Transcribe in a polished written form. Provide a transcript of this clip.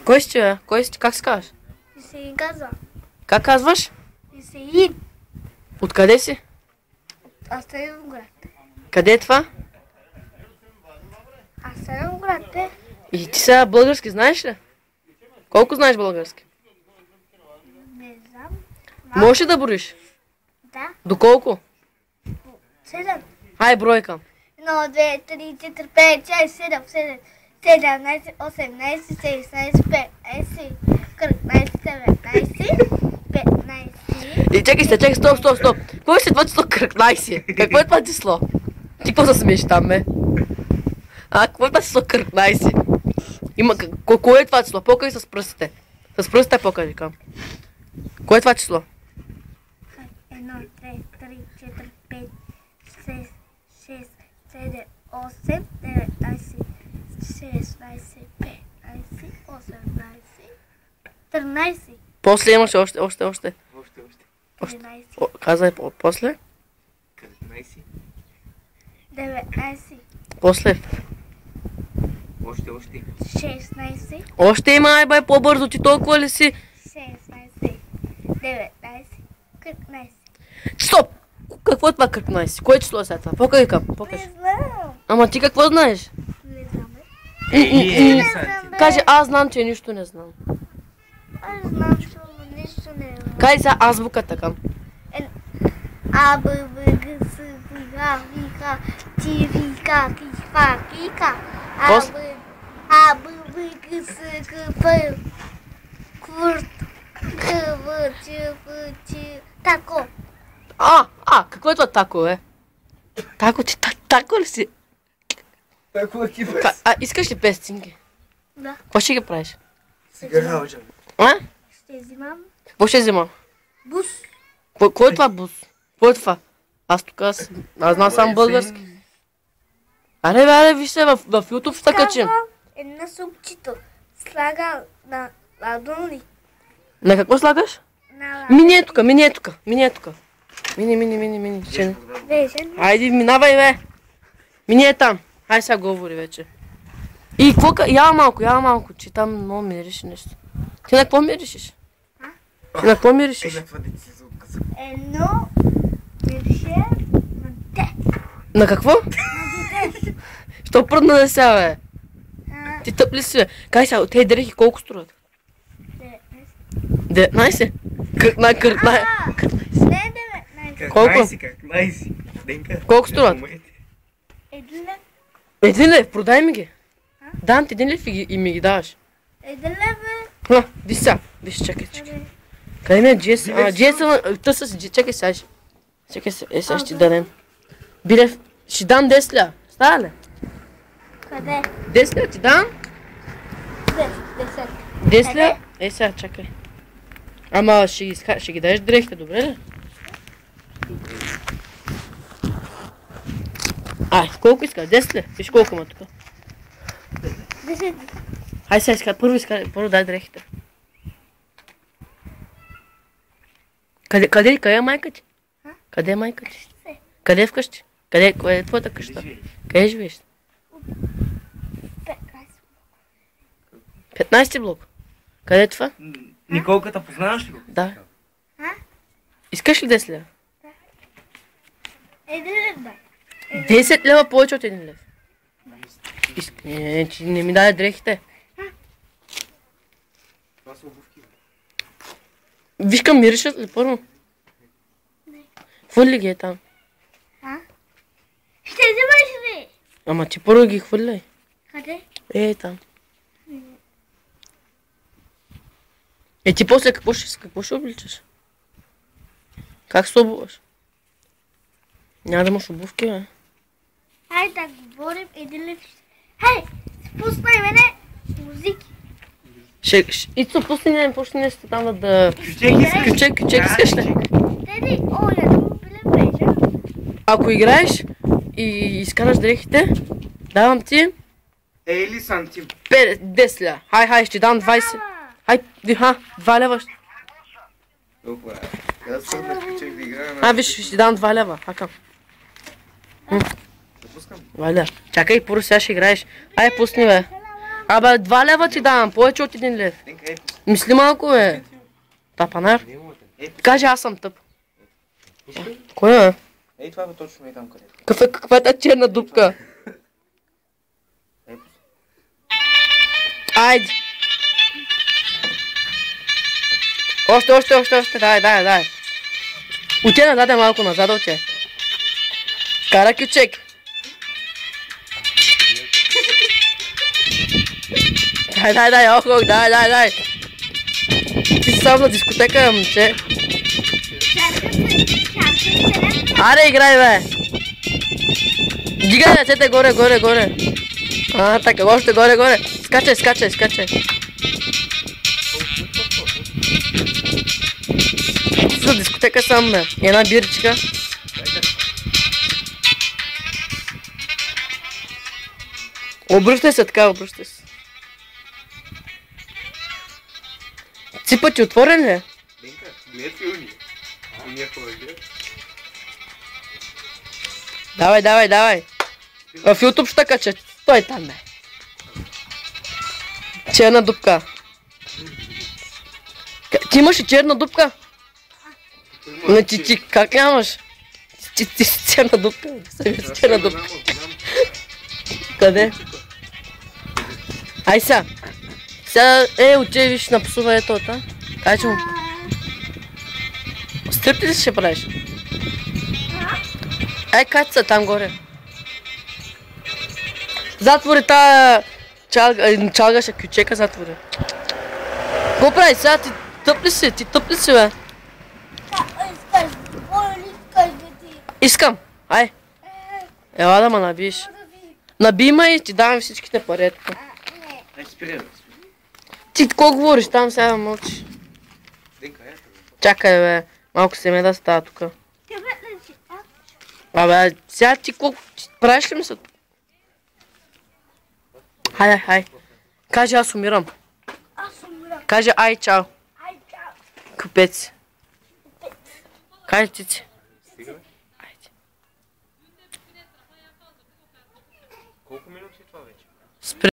Кой си, бе? Кой си? Как се казваш? Исеин казва. Как казваш? Исеин. Откъде си? Асеновград. Къде е това? Асеновград, те. И ти сега български знаеш ли? Колко знаеш български? Не знам. Можеш ли да броиш? Да. Доколко? 7. Ай, бройка. 1, 2, 3, 4, 5, 6, 7, 7, 17, 18, 16, 15, 19, 15. И чакай, стоп. Какво е това число кръкнайси? Какво е това число? Ти какво се смееш там, бе? Какво е това число кръкнайси? Има, кое е това число? Покажи с пръстите. С пръстите покажи към. Кое е това число? 1, 2, 3, 4, 5, 6, 7, 8, 19, 16, 15, 18, 13. После имаше още. 13. Казай после. 19. После. Още. 16. Още има, ай бай, по-бързо, ти толкова ли си? 16. 19. 15. Стоп! Какво е това кръкнайси? Кое число е сега това? Покажи към, покажи. Не знам. Ама ти какво знаеш? Не знам. Не знам, бе. Кажи, аз знам, че нищо не знам. Аз знам, че нищо не знам. Кажи сега азбуката към. А, Б, В, Г, С, Х, Х, Ти, Ви, К, Ти, Фа, Ки, К. А, Б, В, Г, С, Г, П. Курт. К, В, Ч, В, Ч. Тако. Какво е това тако, бе? Тако, ти тако ли си? Тако ти Искаш ли пестинки? Да. Какво ще ги правиш? Сега научам. Ще взимам Какво ще взема? бус. Кой е това бус? Кой е това? Аз тук аз знам само български. Аре, вижте, в YouTube ще качим. Казвам една супчито. Слага на ладони. На какво слагаш? На Мини е тука. Мини. Вежен. Айде, минавай, бе. Мини е там. Хайде сега говори вече. И какво? Яла малко, че там много мириш нещо. Ти на какво миришиш? Едно мирише на те. На какво? Що пръдна да сега, бе? Ти тъп ли си, бе? Кай сега, тези дрехи колко струват? 19? Кръкнай. Не 19. Колко? 15. Колко струват? Един лев. 1 лев, продай ми ги. Дам ти 1 лев и ми ги даваш. Един лев е. Виж сега. Чакай. Къде ми е GS? GS, чакай сега. Сега ще ти дадем. Билев, ще дам 10 ля. Става ли? Къде? 10 ля ти дам? 10. 10 ля? Сега, чакай. Ама ще ги дадеш дрехите, добре ли? Колко иска? 10 ли? Виж колко има тук. 10. Хайде сега, първо дай дрехите. Къде е майка ти? Къде е майка ти? Къде е вкъщи? Кое е твоята къща? Къде живееш? 15 блок. Къде е това? Николката познаваш ли го? Да. Искаш ли 10 лева? Един лев да. 10 лева повече от 1 лев. Че не ми даде дрехите. Това са обувки. Вижкам, миришат ли първо? Не. Хвърли ги е там. Ще взимаш ли? Ама ти първо ги хвърляй. Къде? Там. Ти после какво ще обличаш? Как се обуваш? Няма да имаш обувки, бе. Хайде да говорим един лев. Хей, спускай мене музики. Ицо, пусни нещо там да... Кючек искаш ли? Теди, я да биле врежа. Ако играеш и изкараш дрехите, давам ти... Ели сантим. 10 ля. Хай, ще дам 20. Хай, 2 лева. Толкова е. Когда сърнах кючек да играя Виж, ще дам 2 лева. Хакам. Да пускам? Валя, чакай, първо сега ще играеш. Пусни, бе. Абе, 2 лева ти давам, повече от 1 лев. Денка, ей, Мисли малко, бе. Тапанар. Кажи, аз съм тъп. Кой е? ей, това е точно и там където. Каква е тази черна дупка? Ей, Айде. Още. Дай. Отиде назад, малко назад, отиде. Кара кючек. Дай, ох, дай. Ти си сам на дискотека, момче. Аре, играй, бе. Дигай ръцете горе. Така, още горе. Скачай. За дискотека сам, бе. Една биричка. Обръщай се така, Ципът ти отворен ли? Денка, гледай си уния. Уния хора гледай. Давай. В YouTube ще кача. Стой там, бе. Черна дупка. Ти имаш и черна дупка? Не, ти как нямаш? Ти си черна дупка. Ти си черна дупка. Къде? Ай сега. Отиде виж на псува ето та. Кай му. Стрип ли ще правиш? Ай, качи се там горе. Затвори тая чалгаша кючека, затвори. Го прави сега? Ти тъп ли си? Бе? Искам. Ай. Ела да ма набиеш. Наби ма и ти давам всичките пари тук. Ай, спирай, бе. Ти какво говориш там сега мълчиш? Денка, ей, Чакай, бе. Малко се ме да става тук. Абе, сега ти колко... Правиш ли ми се? Хай. Кажи, аз умирам. Кажи, ай, чао. Купец. Кажи ти си. стига, бе. Колко минути е това вече?